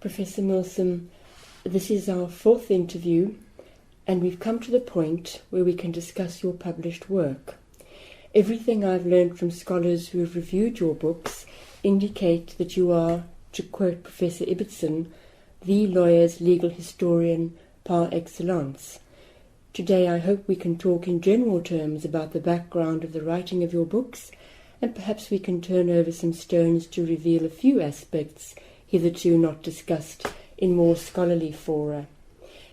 Professor Milsom, this is our fourth interview, and we've come to the point where we can discuss your published work. Everything I've learned from scholars who have reviewed your books indicate that you are, to quote Professor Ibbotson, the lawyer's legal historian par excellence. Today I hope we can talk in general terms about the background of the writing of your books, and perhaps we can turn over some stones to reveal a few aspects hitherto not discussed in more scholarly fora.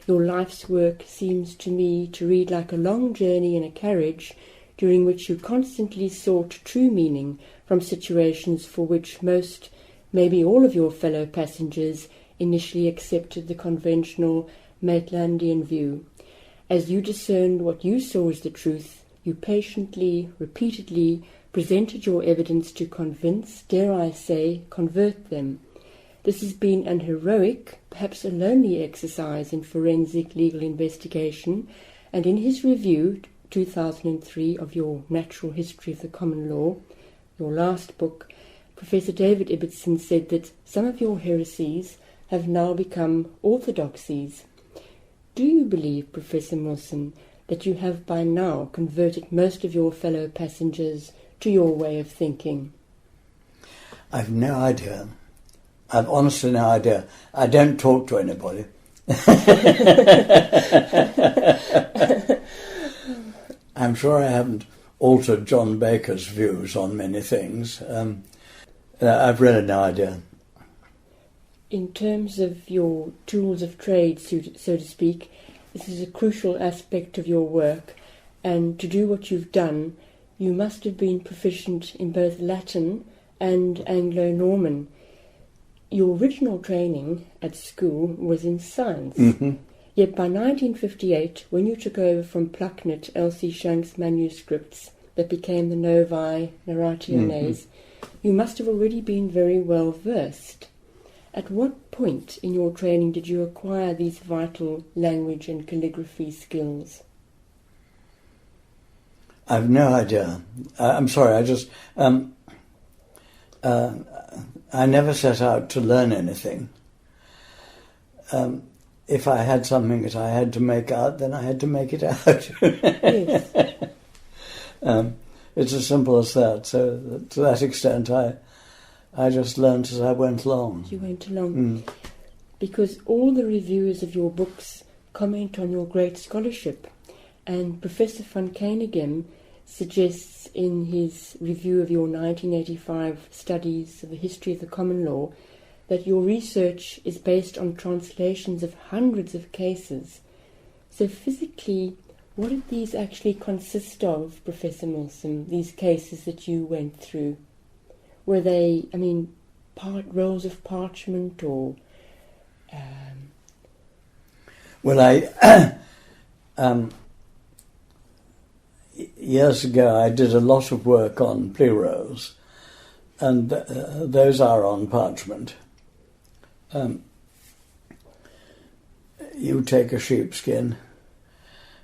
Your life's work seems to me to read like a long journey in a carriage, during which you constantly sought true meaning from situations for which most, maybe all of your fellow passengers initially accepted the conventional Maitlandian view. As you discerned what you saw as the truth, you patiently, repeatedly presented your evidence to convince, dare I say, convert them. This has been an heroic, perhaps a lonely exercise in forensic legal investigation, and in his review, 2003, of your Natural History of the Common Law, your last book, Professor David Ibbotson said that some of your heresies have now become orthodoxies. Do you believe, Professor Milsom, that you have by now converted most of your fellow passengers to your way of thinking? I've no idea. I've honestly no idea. I don't talk to anybody. I'm sure I haven't altered John Baker's views on many things. I've really no idea. In terms of your tools of trade, so to speak, this is a crucial aspect of your work, and to do what you've done, you must have been proficient in both Latin and Anglo-Norman. Your original training at school was in science, yet by 1958, when you took over from Plucknett L.C. Shank's manuscripts that became the Novae Narrationes, you must have already been very well versed. At what point in your training did you acquire these vital language and calligraphy skills? I've no idea. I'm sorry, I never set out to learn anything. If I had something that I had to make out, then I had to make it out. Yes. It's as simple as that. So to that extent, I just learned as I went along. You went along. Because all the reviewers of your books comment on your great scholarship, and Professor van Koenigem suggests in his review of your 1985 studies of the history of the common law that your research is based on translations of hundreds of cases. So physically, what did these actually consist of, Professor Milsom, these cases that you went through? Were they, rolls of parchment or... Well, years ago I did a lot of work on plea rolls, and those are on parchment. You take a sheepskin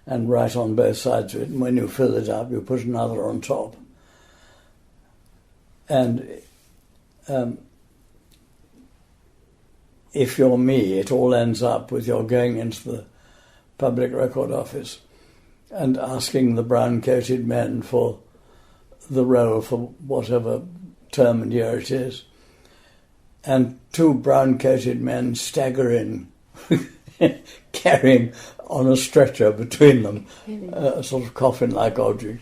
and write on both sides of it, and when you fill it up you put another on top. And if you're me, it all ends up with your going into the Public Record Office and asking the brown-coated men for the roll for whatever term and year it is. And two brown-coated men stagger in, carrying on a stretcher between them a sort of coffin-like object,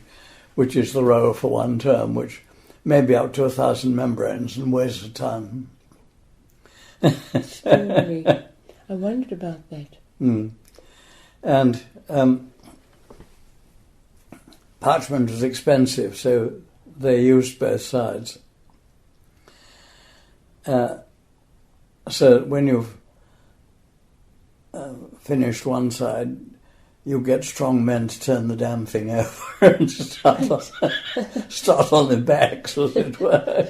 which is the roll for one term, which may be up to 1,000 membranes and weighs a ton. Extraordinary. I wondered about that. And parchment was expensive, so they used both sides. So when you've finished one side, you get strong men to turn the damn thing over and start on the backs, as it were.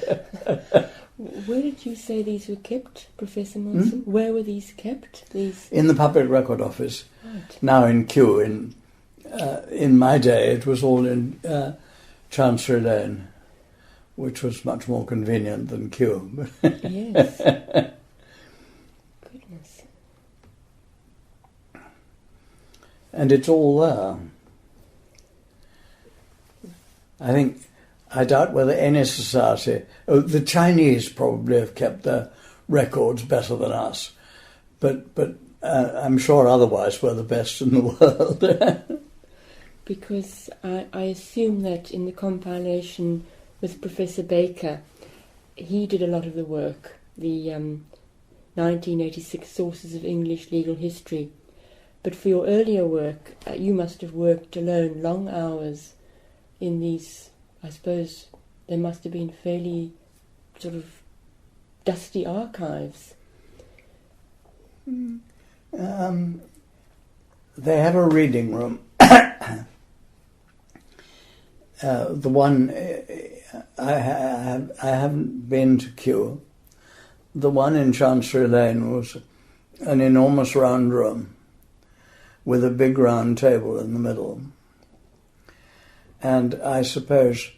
Where did you say these were kept, Professor Milsom? Where were these kept? In the Public Record Office. Right. Now in Kew. In my day, it was all in Chancery Lane, which was much more convenient than Kew. Yes. and it's all there. I doubt whether any society, the Chinese probably have kept their records better than us, but I'm sure otherwise we're the best in the world. Because I assume that in the compilation with Professor Baker, he did a lot of the work, the 1986 Sources of English Legal History. But for your earlier work, you must have worked alone long hours in these, I suppose, there must have been fairly sort of dusty archives. They have a reading room. The one I haven't been to Kew. The one in Chancery Lane was an enormous round room with a big round table in the middle. And I suppose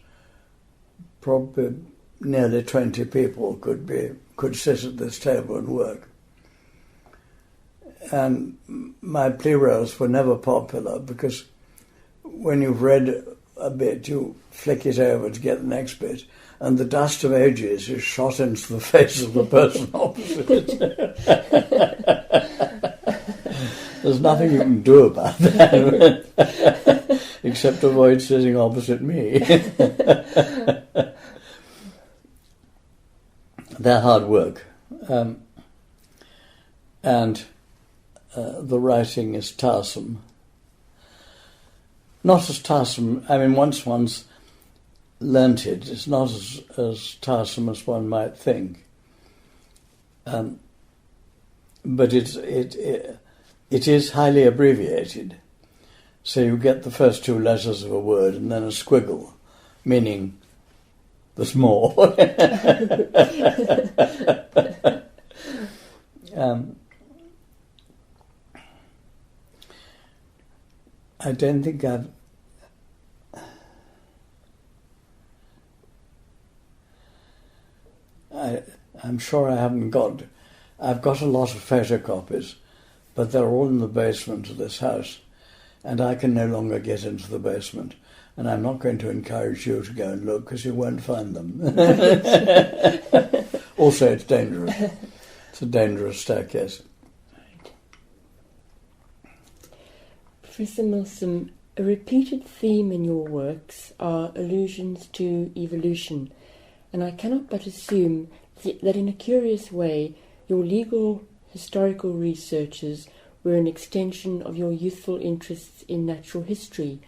probably nearly 20 people could sit at this table and work. And my plea rows were never popular because when you've read a bit, you flick it over to get the next bit, and the dust of ages is shot into the face of the person opposite. There's nothing you can do about that except avoid sitting opposite me. They're hard work. And the writing is tiresome. Not as tiresome, I mean, once one's learnt it, it's not as tiresome as one might think. But it is highly abbreviated. So you get the first two letters of a word and then a squiggle, meaning there's more. I don't think I'm sure I haven't got... I've got a lot of photocopies, but they're all in the basement of this house, and I can no longer get into the basement, and I'm not going to encourage you to go and look because you won't find them. Also, it's dangerous. It's a dangerous staircase. Professor Milsom, a repeated theme in your works are allusions to evolution, and I cannot but assume that in a curious way your legal historical researches were an extension of your youthful interests in natural history,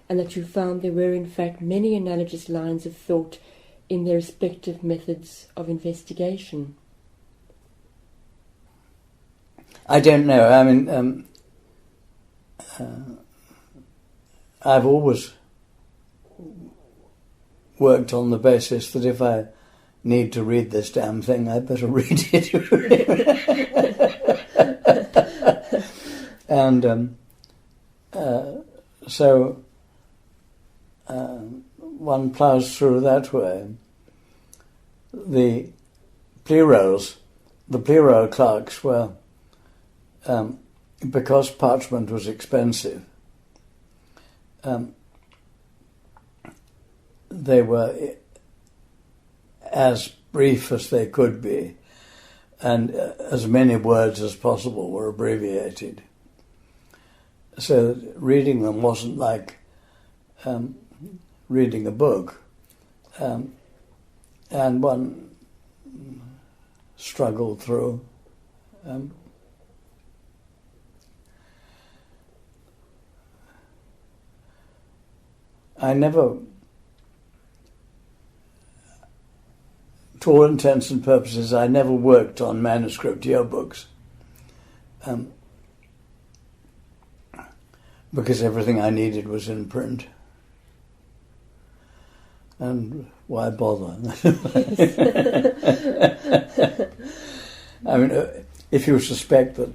and that you found there were in fact many analogous lines of thought in their respective methods of investigation. I don't know. I mean, I've always worked on the basis that if I need to read this damn thing, I'd better read it. And so one ploughs through that way. The plea roll clerks were, because parchment was expensive, they were as brief as they could be, and as many words as possible were abbreviated. So reading them wasn't like reading a book, and one struggled through. I never, to all intents and purposes, I never worked on manuscript yearbooks, because everything I needed was in print. And why bother? I mean, if you suspect that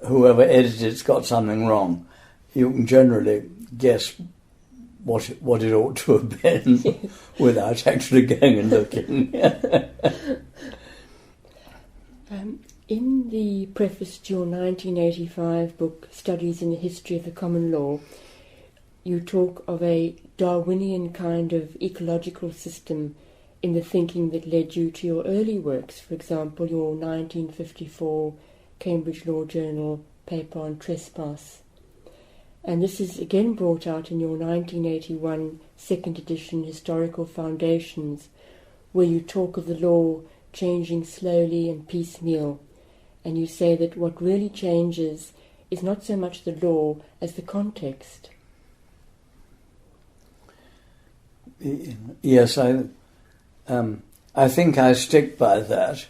whoever edited it's got something wrong, you can generally guess what it ought to have been without actually going and looking. In the preface to your 1985 book, Studies in the History of the Common Law, you talk of a Darwinian kind of ecological system in the thinking that led you to your early works, for example, your 1954 Cambridge Law Journal paper on trespass. And this is again brought out in your 1981 second edition Historical Foundations, where you talk of the law changing slowly and piecemeal, and you say that what really changes is not so much the law as the context. Yes, I think I stick by that.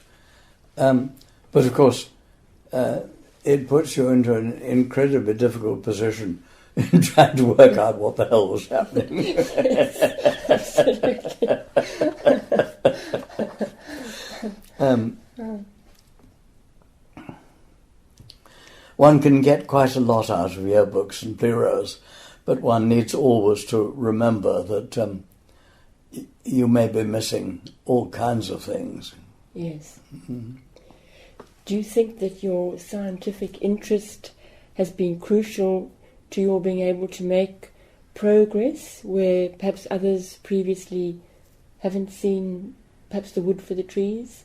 But of course, it puts you into an incredibly difficult position in trying to work out what the hell was happening. Yes, absolutely. One can get quite a lot out of yearbooks and bureaus, but one needs always to remember that you may be missing all kinds of things. Yes. Mm-hmm. Do you think that your scientific interest has been crucial to your being able to make progress where perhaps others previously haven't seen perhaps the wood for the trees?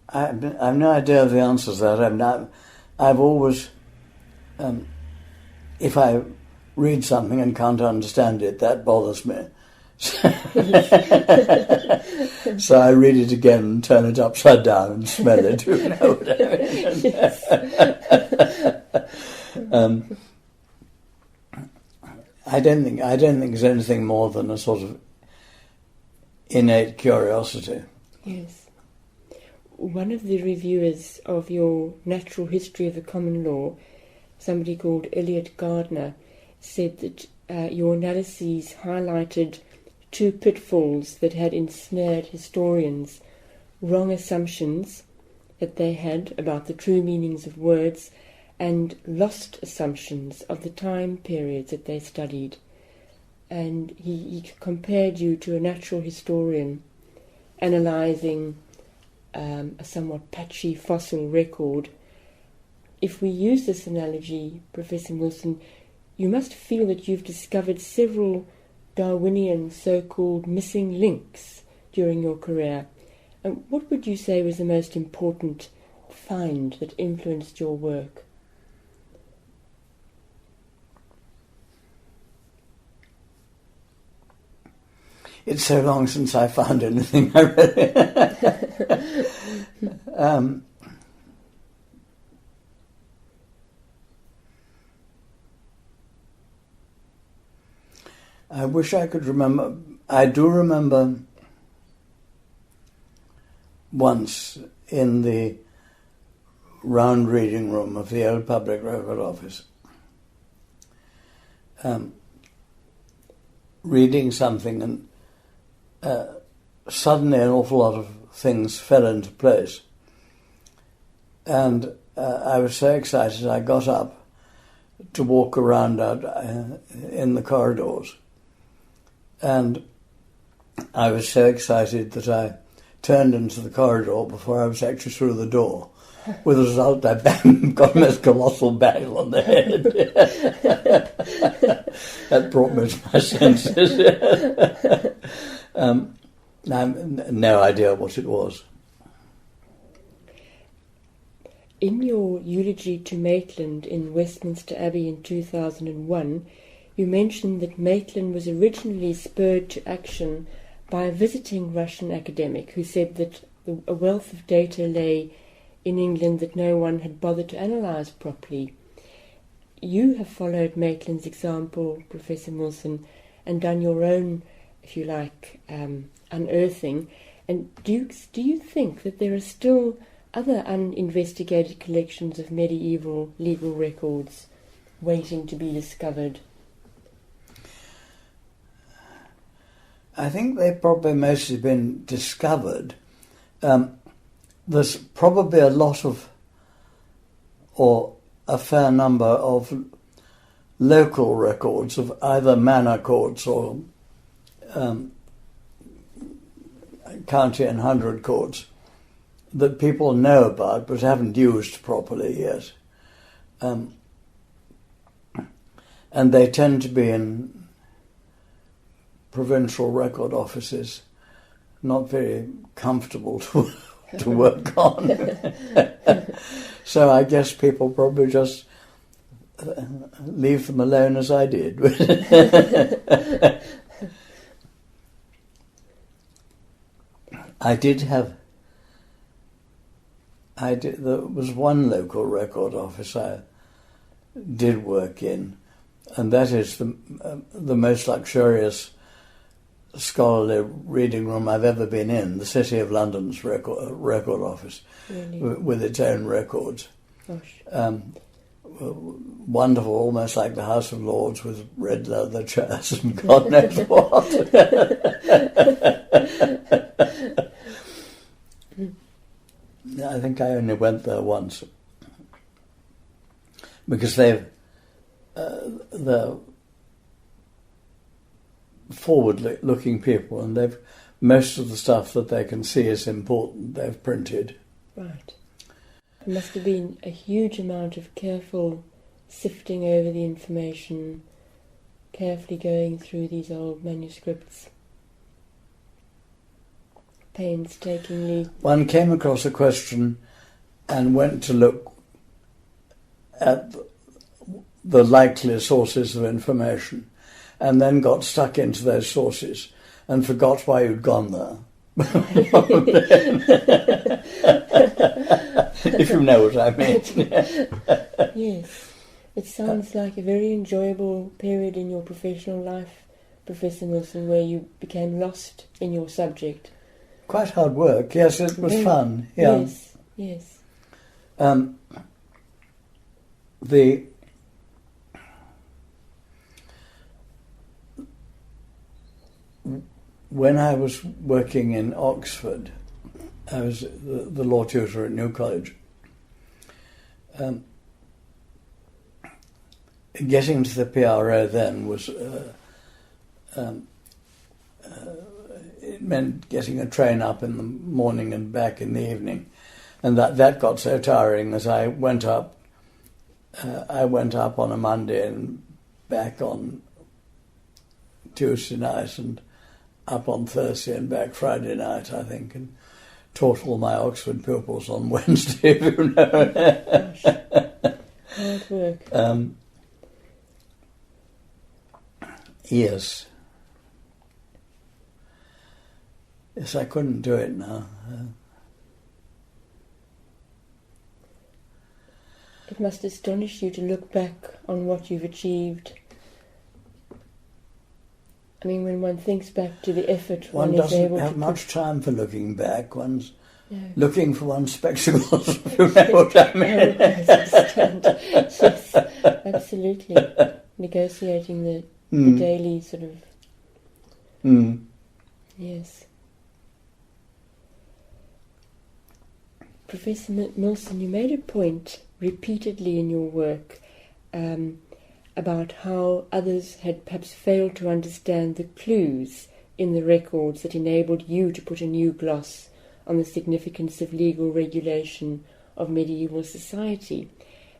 I have no idea of the answer to that. I've always, if I read something and can't understand it, that bothers me. So I read it again and turn it upside down and smell it. You know what I mean? I don't think it's anything more than a sort of innate curiosity. Yes. One of the reviewers of your Natural History of the Common Law, somebody called Elliot Gardner, said that your analyses highlighted two pitfalls that had ensnared historians: wrong assumptions that they had about the true meanings of words, and lost assumptions of the time periods that they studied. And he compared you to a natural historian analysing a somewhat patchy fossil record. If we use this analogy, Professor Milsom, you must feel that you've discovered several Darwinian so-called missing links during your career. And what would you say was the most important find that influenced your work? It's so long since I found anything I really... I wish I could remember. I do remember once in the round reading room of the old Public Record Office, reading something, and suddenly an awful lot of things fell into place. And I was so excited I got up to walk around out in the corridors. And I was so excited that I turned into the corridor before I was actually through the door, with the result I got a most colossal bang on the head. That brought me to my senses. I have no idea what it was. In your eulogy to Maitland in Westminster Abbey in 2001, you mentioned that Maitland was originally spurred to action by a visiting Russian academic who said that a wealth of data lay in England that no one had bothered to analyse properly. You have followed Maitland's example, Professor Milsom, and done your own, if you like, unearthing. And do you think that there are still other uninvestigated collections of medieval legal records waiting to be discovered? I think they've probably mostly been discovered. There's probably a lot of, or a fair number of, local records of either manor courts or county and 100 courts that people know about but haven't used properly yet. And they tend to be in provincial record offices, not very comfortable to work on. So I guess people probably just leave them alone, as I did. There was one local record office I did work in, and that is the most luxurious scholarly reading room I've ever been in, the City of London's record office, Really? with its own records. Gosh. Wonderful, almost like the House of Lords, with red leather chairs and God knows what. I think I only went there once because they're forward-looking people, and they've most of the stuff that they can see is important. They've printed. Right. There must have been a huge amount of careful sifting over the information, carefully going through these old manuscripts, painstakingly. One came across a question and went to look at the likely sources of information, and then got stuck into those sources and forgot why you'd gone there. If you know what I mean. Yes. It sounds like a very enjoyable period in your professional life, Professor Milsom, where you became lost in your subject. Quite hard work. Yes, it was fun. Yeah. Yes, yes. When I was working in Oxford, I was the law tutor at New College. Getting to the PRO then was it meant getting a train up in the morning and back in the evening, and that got so tiring that I went up on a Monday and back on Tuesday night, and up on Thursday and back Friday night, I think, and taught all my Oxford pupils on Wednesday, if you know. Gosh. Hard work. Yes. Yes, I couldn't do it now. It must astonish you to look back on what you've achieved. I mean, when one thinks back to the effort one is able doesn't have to much time for looking back. One's No. looking for one's spectacles, if you know what I mean. I understand. Yes, absolutely. Negotiating the daily sort of... Yes. Professor Milsom, you made a point repeatedly in your work about how others had perhaps failed to understand the clues in the records that enabled you to put a new gloss on the significance of legal regulation of medieval society.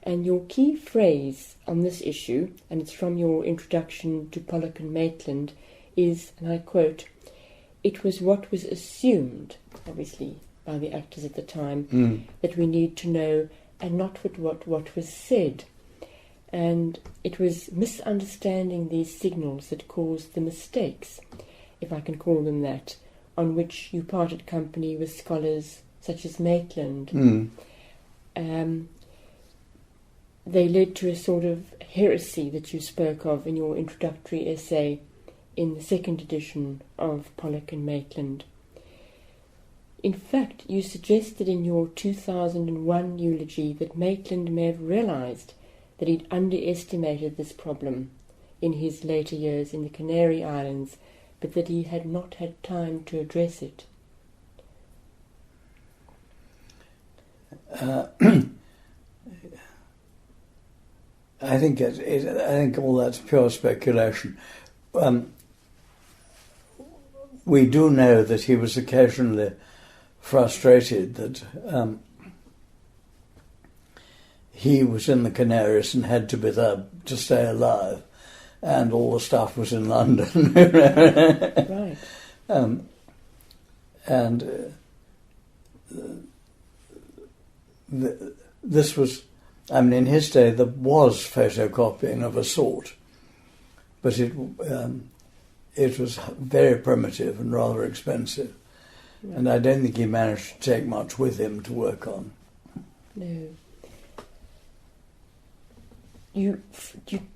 And your key phrase on this issue, and it's from your introduction to Pollock and Maitland, is, and I quote, "It was what was assumed," obviously by the actors at the time, "that we need to know, and not what was said." And it was misunderstanding these signals that caused the mistakes, if I can call them that, on which you parted company with scholars such as Maitland. They led to a sort of heresy that you spoke of in your introductory essay in the second edition of Pollock and Maitland. In fact, you suggested in your 2001 eulogy that Maitland may have realised that he'd underestimated this problem in his later years in the Canary Islands, but that he had not had time to address it. I think all that's pure speculation. we do know that he was occasionally frustrated that he was in the Canaries and had to be there to stay alive, and all the stuff was in London. Right. This was, I mean, in his day there was photocopying of a sort, but it was very primitive and rather expensive, Right. and I don't think he managed to take much with him to work on. No. You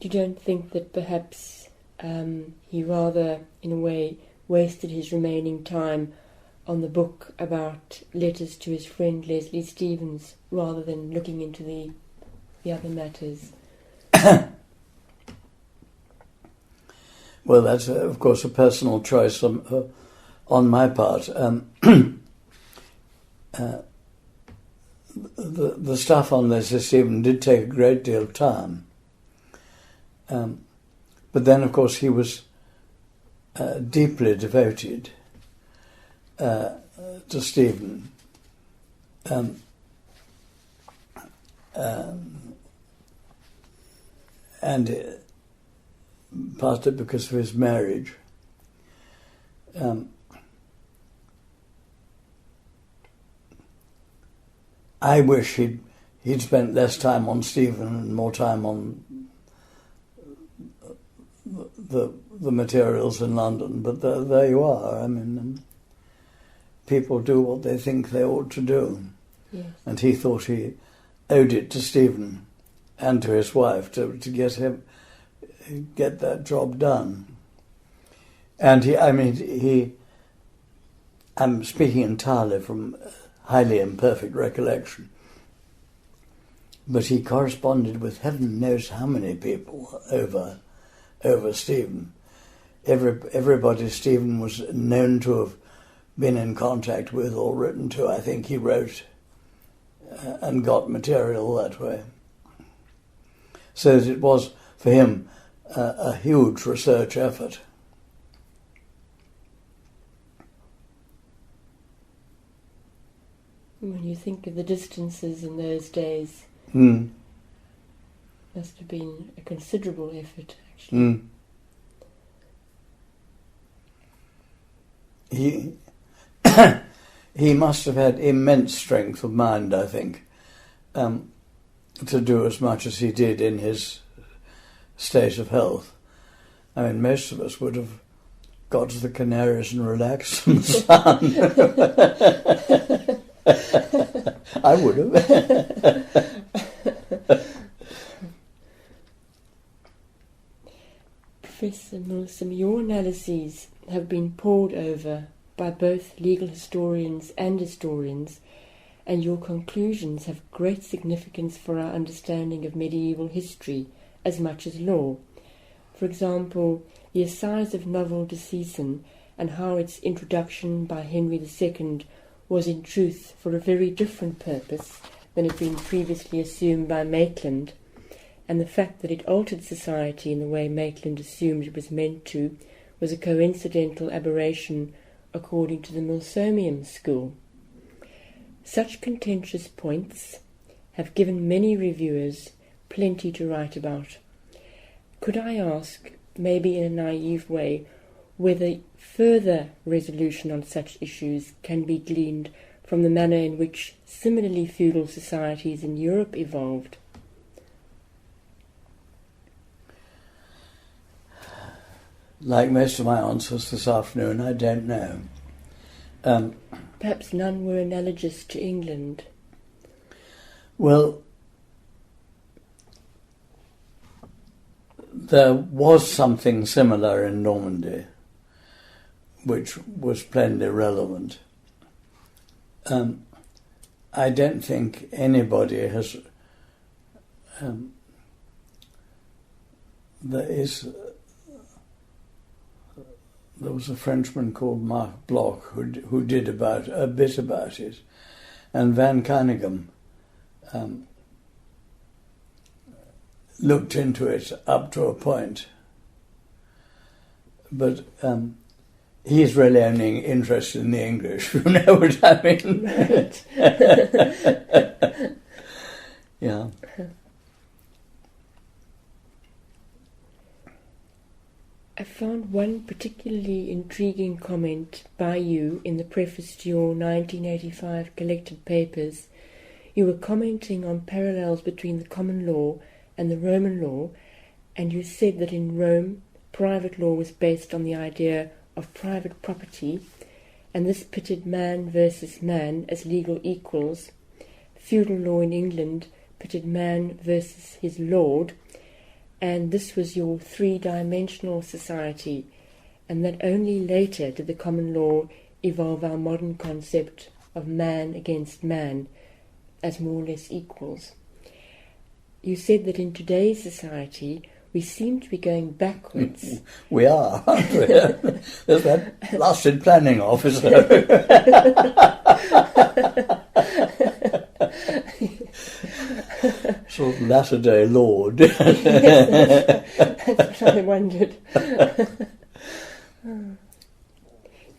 don't think that perhaps he rather, in a way, wasted his remaining time on the book about letters to his friend Leslie Stevens, rather than looking into the other matters? Well, that's, of course, a personal choice on my part. The stuff on Leslie Stephen did take a great deal of time. But then, of course, he was deeply devoted to Stephen. And partly because of his marriage. I wish he'd spent less time on Stephen and more time on the materials in London, but there you are. I mean, people do what they think they ought to do. Yes. And he thought he owed it to Stephen and to his wife to get that job done. And I'm speaking entirely from highly imperfect recollection, but he corresponded with heaven knows how many people over Stephen. Everybody Stephen was known to have been in contact with or written to, I think he wrote and got material that way. So that it was, for him, a huge research effort. When you think of the distances in those days, Mm. must have been a considerable effort, actually. Mm. He must have had immense strength of mind, I think, to do as much as he did in his state of health. I mean, most of us would have got to the Canaries and relaxed in the sun. I would have. Professor Milsom, your analyses have been pored over by both legal historians and historians, and your conclusions have great significance for our understanding of medieval history as much as law. For example, the Assize of Novel Disseisin and how its introduction by Henry II was in truth for a very different purpose than had been previously assumed by Maitland, and the fact that it altered society in the way Maitland assumed it was meant to was a coincidental aberration according to the Milsomian school. Such contentious points have given many reviewers plenty to write about. Could I ask, maybe in a naive way, whether further resolution on such issues can be gleaned from the manner in which similarly feudal societies in Europe evolved? Like most of my answers this afternoon, I don't know. Perhaps none were analogous to England. Well, there was something similar in Normandy, which was plainly relevant. I don't think anybody has... There was a Frenchman called Marc Bloch who did a bit about it, and Van Caneghem looked into it up to a point. But he's really only interested in the English, you know what I mean? Right. Yeah. I found one particularly intriguing comment by you in the preface to your 1985 collected papers. You were commenting on parallels between the common law and the Roman law, and you said that in Rome, private law was based on the idea of private property, and this pitted man versus man as legal equals. Feudal law in England pitted man versus his lord, and this was your three-dimensional society, and that only later did the common law evolve our modern concept of man against man as more or less equals. You said that in today's society we seem to be going backwards. We are, aren't we? There's that blasted planning officer. Sort of latter-day lord. Yes, that's what I wondered. Do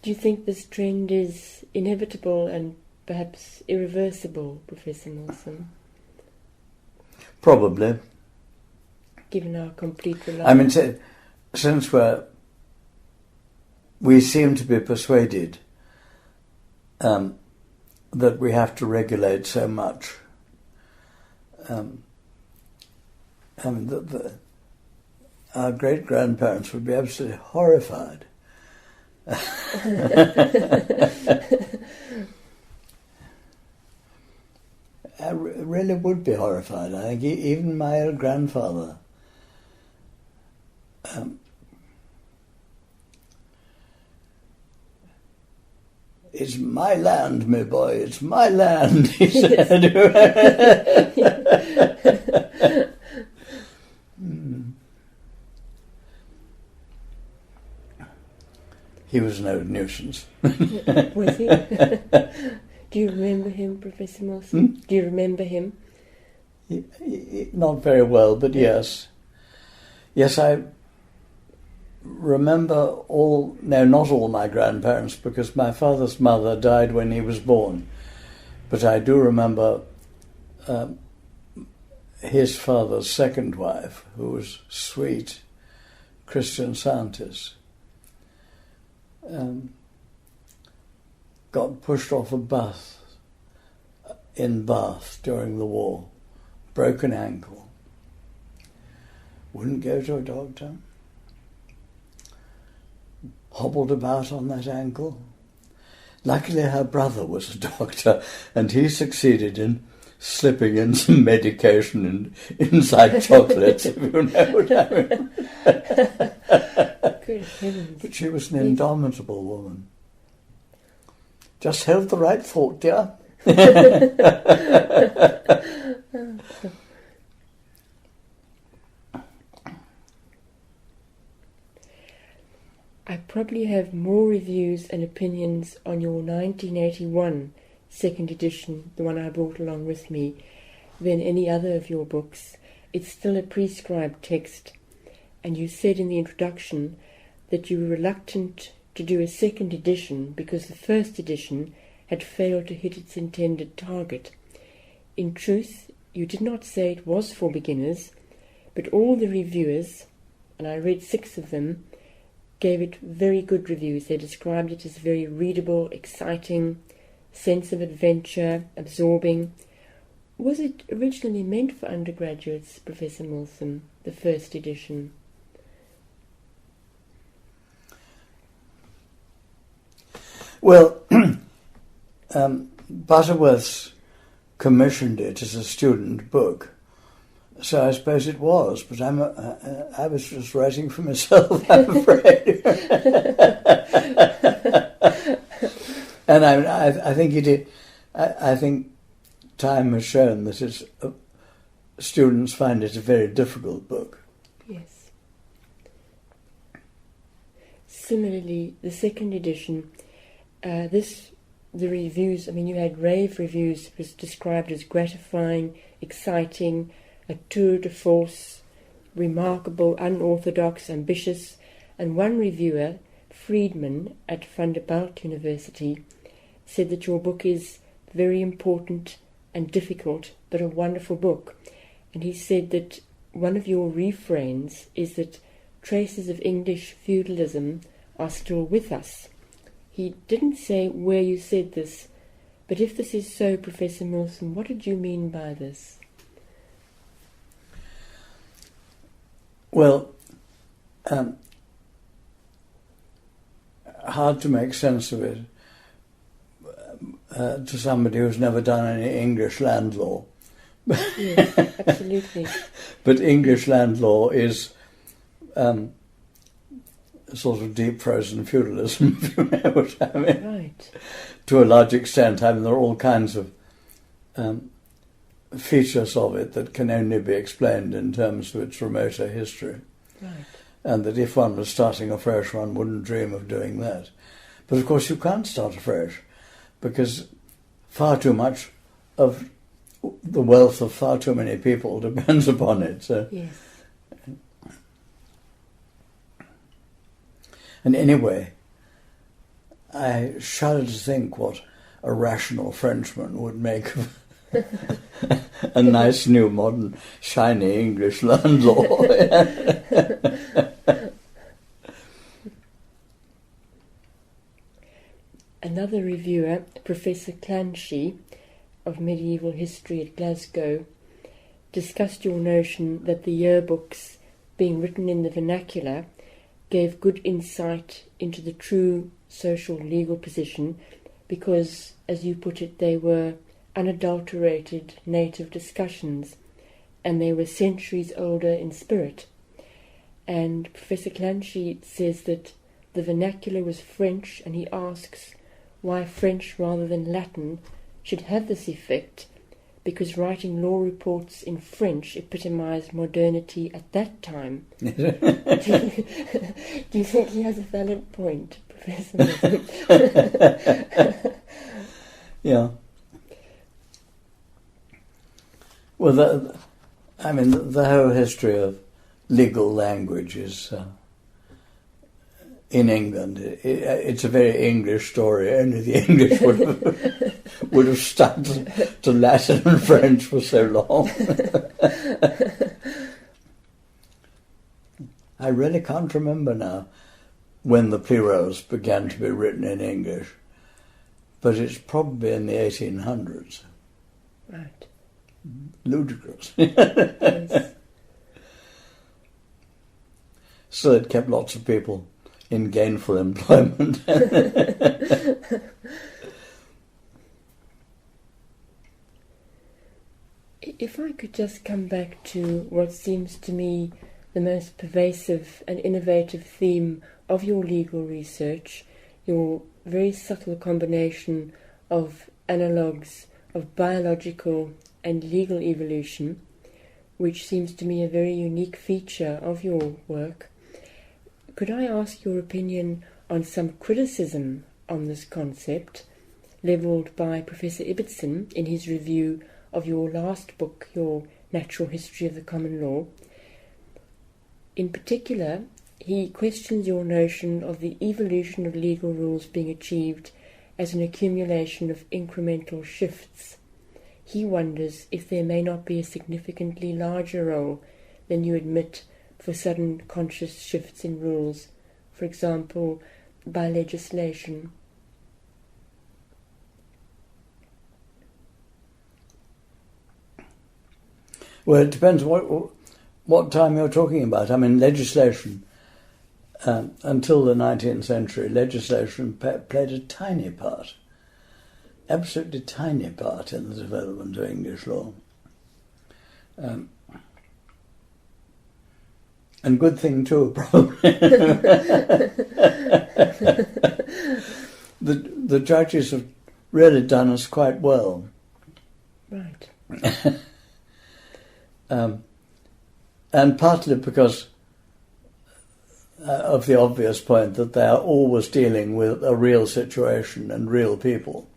you think this trend is inevitable and perhaps irreversible, Professor Milsom? Probably. Given our complete reliance. I mean, since we seem to be persuaded that we have to regulate so much. I mean, our great-grandparents would be absolutely horrified. I really would be horrified. I think even my old grandfather. It's my land, my boy, it's my land, he said. He was no nuisance. Was he? Do you remember him, Professor Milsom? Do you remember him? Not very well, but yes. Yes, I remember not all my grandparents, because my father's mother died when he was born. But I do remember his father's second wife, who was sweet, Christian Scientist. Got pushed off a bus in Bath during the war, broken ankle. Wouldn't go to a doctor. Hobbled about on that ankle. Luckily her brother was a doctor, and he succeeded in slipping in some medication and inside chocolates, if you know what I mean. Good heavens. But she was an indomitable woman. Just held the right thought, dear. I probably have more reviews and opinions on your 1981 second edition, the one I brought along with me, than any other of your books. It's still a prescribed text, and you said in the introduction that you were reluctant to do a second edition because the first edition had failed to hit its intended target. In truth, you did not say it was for beginners, but all the reviewers, and I read 6 of them, gave it very good reviews. They described it as very readable, exciting, sense of adventure, absorbing. Was it originally meant for undergraduates, Professor Milsom, the first edition? Well, Butterworth's commissioned it as a student book, so I suppose it was, but I was just writing for myself, I'm afraid. And I think it did. I think time has shown that students find it a very difficult book. Yes. Similarly, the second edition, the reviews, I mean, you had rave reviews. It was described as gratifying, exciting, a tour de force, remarkable, unorthodox, ambitious, and one reviewer Friedman at Vanderbilt University said that your book is very important and difficult, but a wonderful book. And he said that one of your refrains is that traces of English feudalism are still with us. He didn't say where you said this, but if this is so, Professor Milsom, what did you mean by this? Well, hard to make sense of it to somebody who's never done any English land law. Yes, absolutely. But English land law is a sort of deep frozen feudalism, if you know what I mean. Right. To a large extent, I mean, there are all kinds of features of it that can only be explained in terms of its remoter history. Right. And that if one was starting afresh, one wouldn't dream of doing that. But of course you can't start afresh, because far too much of the wealth of far too many people depends upon it. So. Yes. And anyway, I shudder to think what a rational Frenchman would make of a nice new modern shiny English land law. Another reviewer, Professor Clancy of Medieval History at Glasgow, discussed your notion that the yearbooks, being written in the vernacular, gave good insight into the true social legal position because, as you put it, they were unadulterated native discussions and they were centuries older in spirit. And Professor Clancy says that the vernacular was French, and he asks why French rather than Latin should have this effect, because writing law reports in French epitomized modernity at that time. Do you think he has a valid point, Professor Milsom? Yeah. Well, the whole history of legal language is in England. It's a very English story. Only the English would have stuck to Latin and French for so long. I really can't remember now when the Plerose began to be written in English, but it's probably in the 1800s. Right. Ludicrous. Yes. So it kept lots of people in gainful employment. If I could just come back to what seems to me the most pervasive and innovative theme of your legal research, your very subtle combination of analogues of biological and legal evolution, which seems to me a very unique feature of your work. Could I ask your opinion on some criticism on this concept, levelled by Professor Ibbotson in his review of your last book, your Natural History of the Common Law? In particular, he questions your notion of the evolution of legal rules being achieved as an accumulation of incremental shifts. He wonders if there may not be a significantly larger role than you admit for sudden conscious shifts in rules, for example, by legislation. Well, it depends what time you're talking about. I mean, legislation, until the 19th century, legislation played a tiny part, absolutely tiny part in the development of English law. And good thing too, probably. The judges have really done us quite well. Right. And partly because of the obvious point that they are always dealing with a real situation and real people,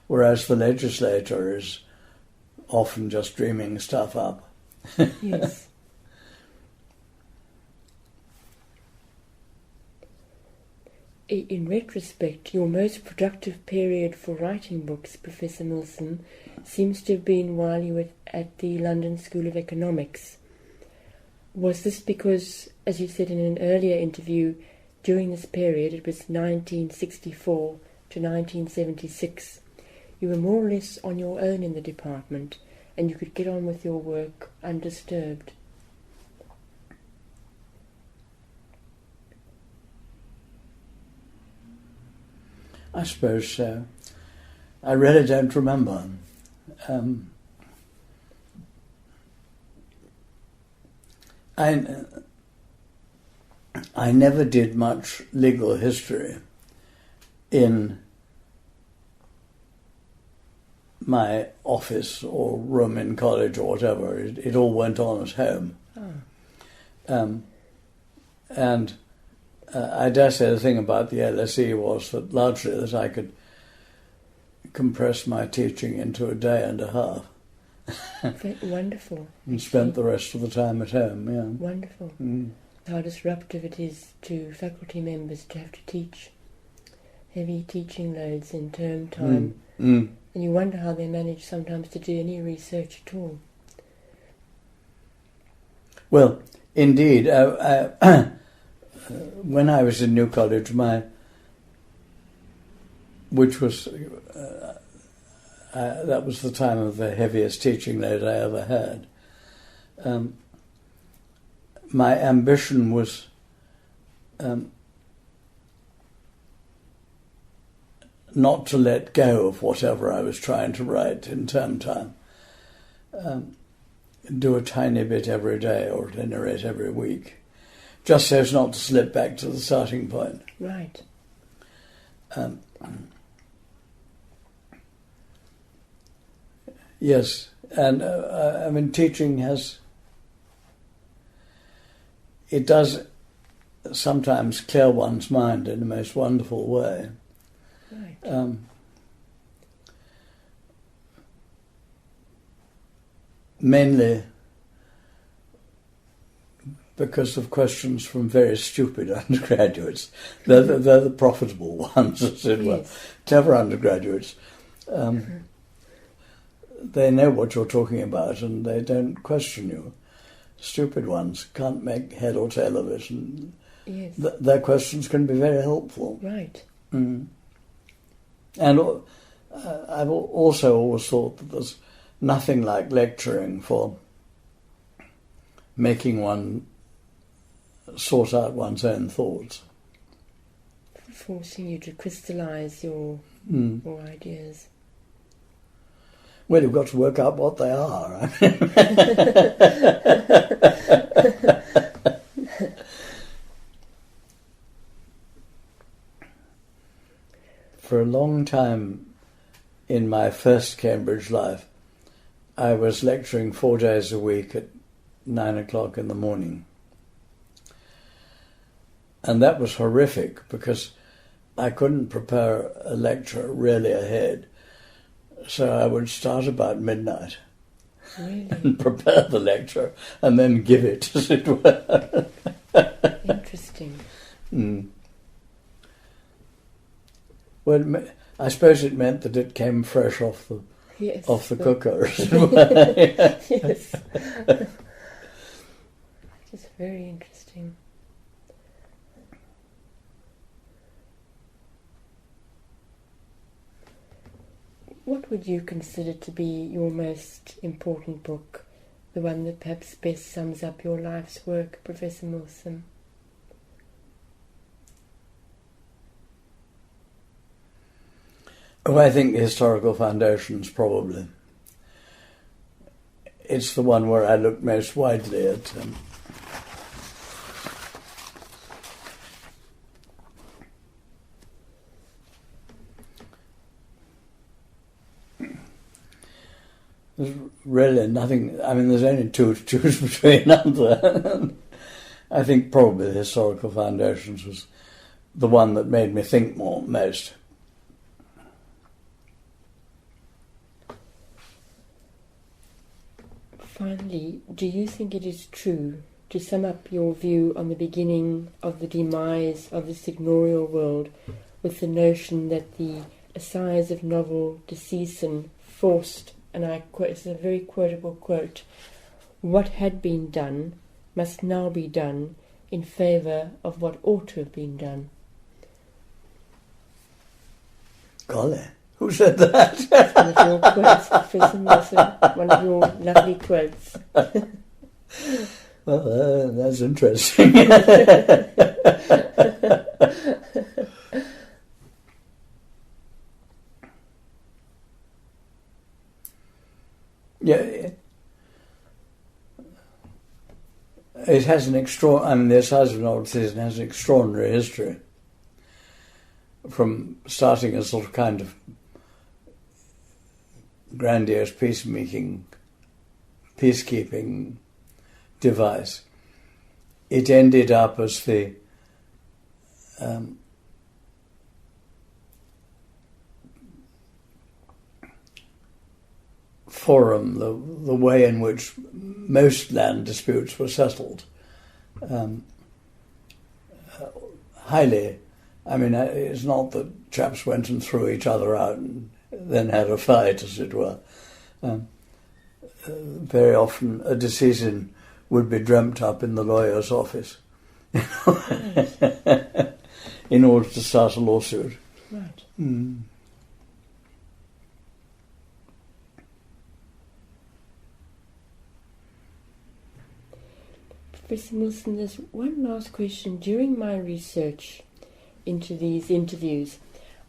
whereas the legislator is often just dreaming stuff up. Yes. in retrospect, your most productive period for writing books, Professor Milsom, seems to have been while you were at the London School of Economics. Was this because, as you said in an earlier interview, during this period, it was 1964 to 1976, you were more or less on your own in the department and you could get on with your work undisturbed? I suppose so. I really don't remember. I never did much legal history in my office or room in college or whatever. It all went on at home. Oh. I dare say the thing about the LSE was that largely that I could compress my teaching into a day and a half. Wonderful. And spent the rest of the time at home, yeah. Wonderful. Mm. How disruptive it is to faculty members to have to teach heavy teaching loads in term time. And you wonder how they manage sometimes to do any research at all. Well, indeed. When I was in New College, which was that was the time of the heaviest teaching load I ever had. My ambition was not to let go of whatever I was trying to write in term time. Do a tiny bit every day, or at any rate every week, just so as not to slip back to the starting point. Right. Yes, and I mean, teaching it does sometimes clear one's mind in the most wonderful way. Right. Mainly because of questions from very stupid undergraduates. They're the profitable ones, as it were. Clever undergraduates. They know what you're talking about and they don't question you. Stupid ones can't make head or tail of it, and their questions can be very helpful. Right. Mm. And I've also always thought that there's nothing like lecturing for making one sort out one's own thoughts. Forcing you to crystallise your ideas. Well, you've got to work out what they are. For a long time in my first Cambridge life, I was lecturing 4 days a week at 9 o'clock in the morning. And that was horrific because I couldn't prepare a lecture really ahead. So I would start about midnight and prepare the lecture and then give it, as it were. Interesting. Mm. Well, I suppose it meant that it came fresh off the cooker, as it were. Yes. It's very interesting. What would you consider to be your most important book, the one that perhaps best sums up your life's work, Professor Milsom? Oh, I think Historical Foundations, probably. It's the one where I look most widely at there's really nothing. I mean, there's only two to choose between, aren't there? I think probably the Historical Foundations was the one that made me think most. Finally, do you think it is true to sum up your view on the beginning of the demise of the signorial world with the notion that the assize of novel disseisin forced, and I quote, it's a very quotable quote, what had been done must now be done in favour of what ought to have been done. Golly, who said that? One of your quotes, Professor Milsom, one of your lovely quotes. Well, that's interesting. Yeah, it has an the size of an old citizen has an extraordinary history. From starting a sort of kind of grandiose peacekeeping device, it ended up as the forum, the way in which most land disputes were settled. Highly, I mean, it's not that chaps went and threw each other out and then had a fight, as it were. Very often a decision would be dreamt up in the lawyer's office in order to start a lawsuit. Right. Mm. Professor Milsom, there's one last question. During my research into these interviews,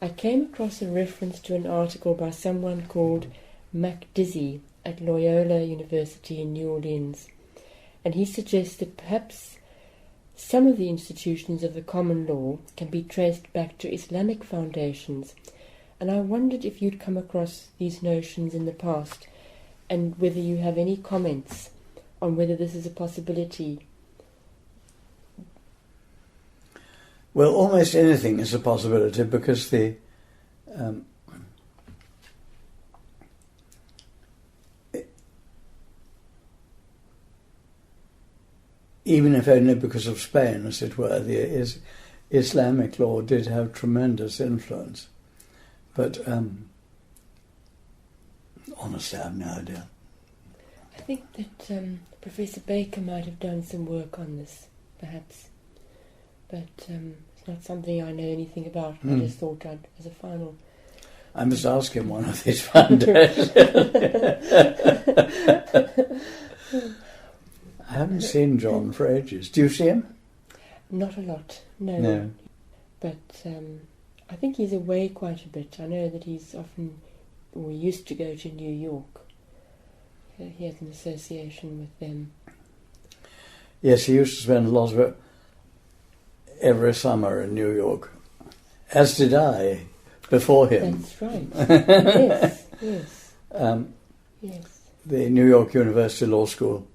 I came across a reference to an article by someone called Mac Dizzy at Loyola University in New Orleans, and he suggests that perhaps some of the institutions of the common law can be traced back to Islamic foundations, and I wondered if you'd come across these notions in the past and whether you have any comments on whether this is a possibility. Well, almost anything is a possibility because even if only because of Spain, as it were, the Islamic law did have tremendous influence. But honestly, I have no idea. I think that Professor Baker might have done some work on this, perhaps. But it's not something I know anything about. I just thought I'd, as a final... I must ask him one of these fun days. I haven't seen John for ages. Do you see him? Not a lot, no. No. But I think he's away quite a bit. I know that he's often, or used to go to New York. He has an association with them. Yes, he used to spend a lot of it every summer in New York, as did I before him. That's right. Yes, yes. Yes. The New York University Law School,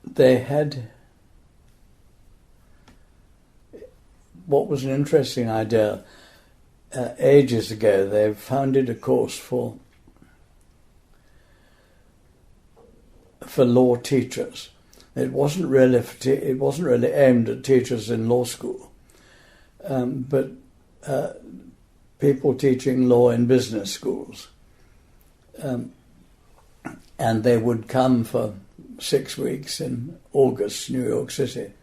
they had what was an interesting idea. Ages ago, they founded a course for law teachers. It wasn't really aimed at teachers in law school, but people teaching law in business schools, and they would come for 6 weeks in August, New York City.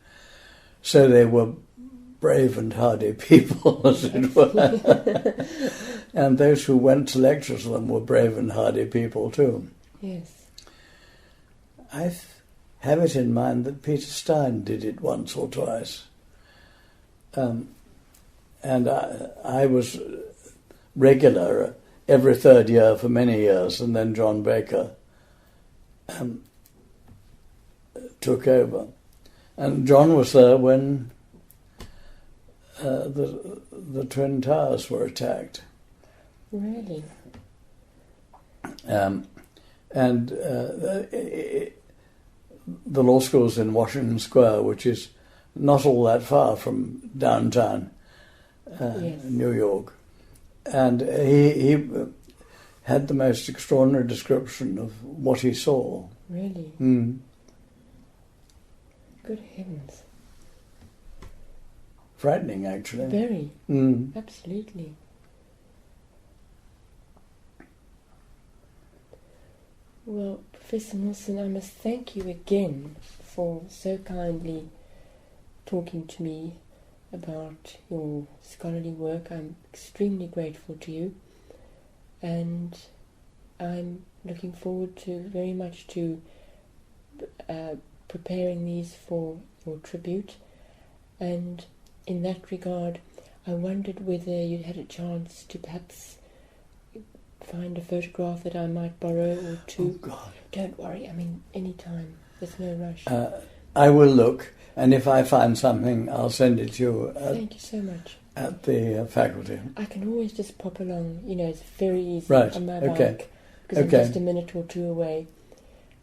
So they were brave and hardy people, as it were. And those who went to lecture to them were brave and hardy people too. Yes. I have it in mind that Peter Stein did it once or twice. And I was regular every third year for many years, and then John Baker took over. And John was there when the Twin Towers were attacked. Really? The law school's in Washington Square, which is not all that far from downtown Yes. New York. And he had the most extraordinary description of what he saw. Really? Mm. Good heavens. Frightening, actually. Very. Mm. Absolutely. Well, Professor Milsom, I must thank you again for so kindly talking to me about your scholarly work. I'm extremely grateful to you, and I'm looking forward to very much to preparing these for your tribute. And in that regard, I wondered whether you had a chance to perhaps find a photograph that I might borrow or two. Oh, God. Don't worry, I mean, any time. There's no rush. I will look, and if I find something, I'll send it to you. Thank you so much. At the faculty. I can always just pop along. You know, it's very easy Right. on my Okay. bike because I'm just a minute or two away,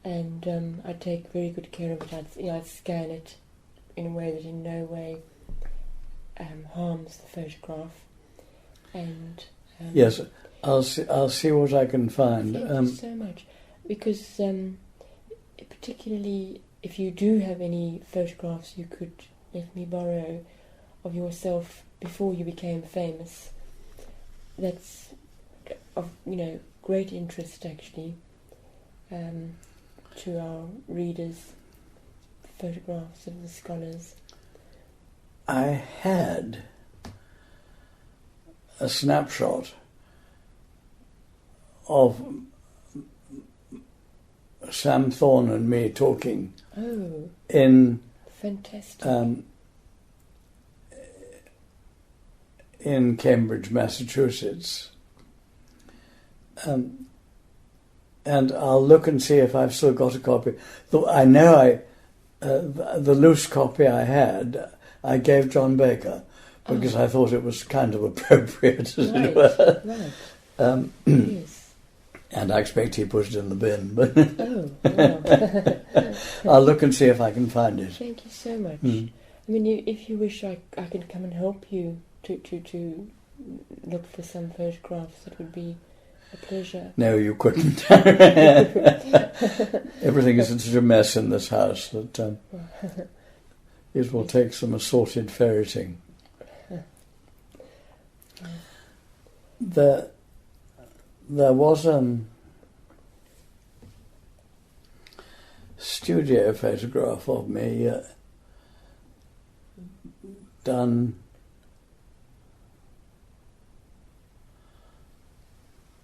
and I take very good care of it. I'd scan it in a way that in no way harms the photograph. And yes, I'll see what I can find. Thank you so much, because particularly if you do have any photographs you could let me borrow of yourself before you became famous, that's of great interest actually to our readers. Photographs of the scholars. I had a snapshot of Sam Thorne and me talking in fantastic in Cambridge, Massachusetts, and I'll look and see if I've still got a copy. I know the loose copy I had, I gave John Baker because I thought it was kind of appropriate, as it were. Right. Yes. And I expect he put it in the bin, but wow. I'll look and see if I can find it. Thank you so much. Mm. I mean, if you wish, I can come and help you to look for some photographs. That would be a pleasure. No, you couldn't. Everything is in such a mess in this house that it will take some assorted ferreting. There was a studio photograph of me done,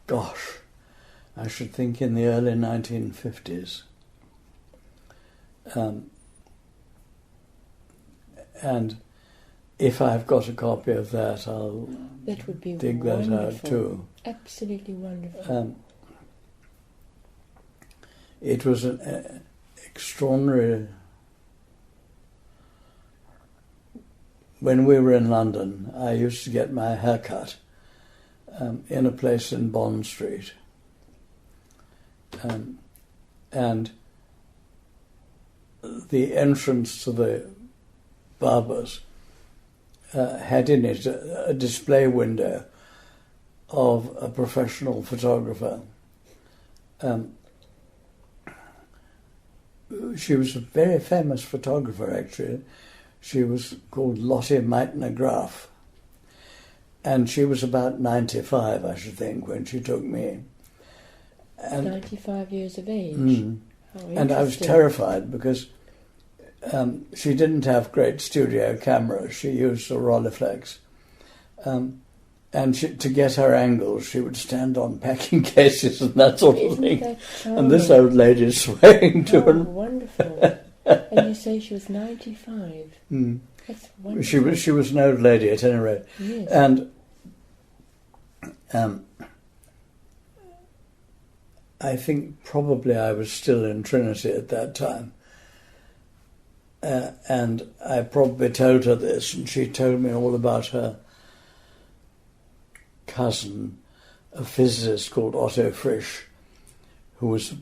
gosh, I should think in the early 1950s. And if I've got a copy of that, I'll that would be dig wonderful. that out too. Absolutely wonderful. It was an extraordinary... When we were in London, I used to get my hair cut in a place in Bond Street. And the entrance to the barbers had in it a display window of a professional photographer. She was a very famous photographer, actually. She was called Lottie Meitner Graf. And she was about 95, I should think, when she took me. And 95 years of age. And I was terrified because she didn't have great studio cameras. She used a Rolleiflex. And to get her angles, she would stand on packing cases and that sort of thing. And this old lady is swaying to her. Wonderful. And you say she was 95. That's wonderful. She was an old lady at any rate. Yes. And I think probably I was still in Trinity at that time. And I probably told her this, and she told me all about her cousin, a physicist called Otto Frisch, who was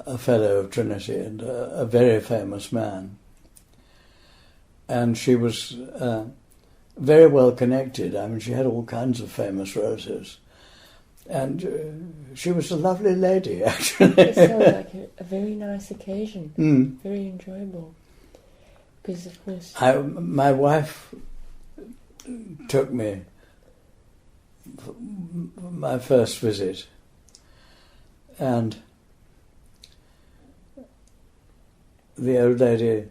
a fellow of Trinity and a very famous man. And she was very well connected. I mean, she had all kinds of famous relatives. And she was a lovely lady, actually. It sounds like a very nice occasion, very enjoyable. Because, of course... My wife took me for my first visit, and the old lady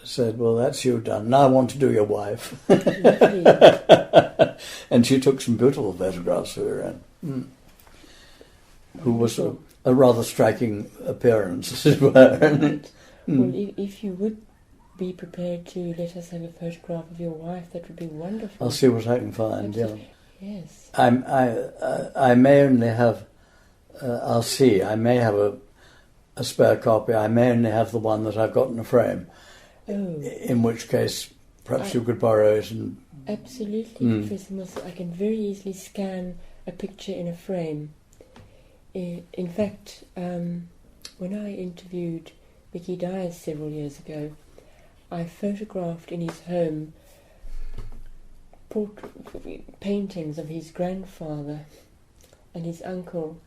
said, "Well, that's you done. Now I want to do your wife." And she took some beautiful photographs of her, who was a rather striking appearance, as it were. Right. Well, if you would be prepared to let us have a photograph of your wife, that would be wonderful. I'll see what I can find. Absolutely. Yeah. Yes. I may only have. I'll see. I may have a spare copy. I may only have the one that I've got in a frame. Oh. In which case, perhaps you could borrow it. And absolutely, Professor Milsom. I can very easily scan a picture in a frame. In fact, when I interviewed Mickey Dyers several years ago, I photographed in his home paintings of his grandfather and his uncle,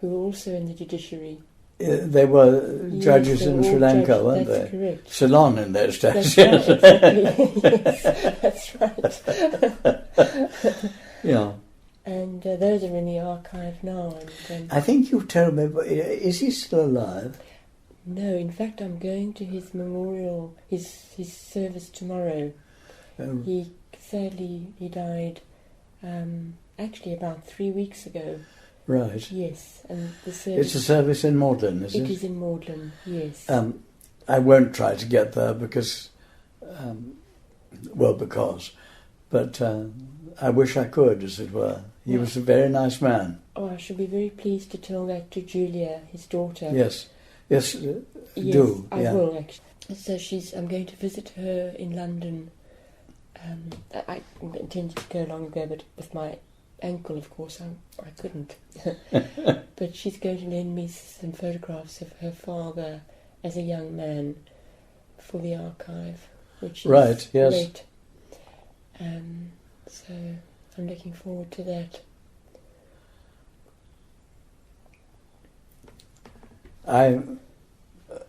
who were also in the judiciary. They were judges in Sri Lanka, weren't they? That's correct. Ceylon in those days. That's right, exactly. Yes, that's right. Yeah. And those are in the archive now. And I think you've told me, but is he still alive? No, in fact, I'm going to his memorial, his service tomorrow. Sadly, he died actually about 3 weeks ago. Right. Yes, and the service... It's a service in Magdalen, is it? It is in Magdalen, yes. I won't try to get there because... But I wish I could, as it were. He was a very nice man. Oh, I shall be very pleased to tell that to Julia, his daughter. Yes, yes, do. I will, actually. So I'm going to visit her in London. I intended to go long ago, but with my ankle, of course, I couldn't. But she's going to lend me some photographs of her father as a young man for the archive, which is right, yes. great. So I'm looking forward to that. I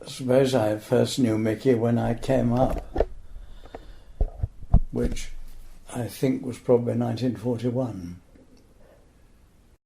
suppose I first knew Mickey when I came up, which I think was probably 1941.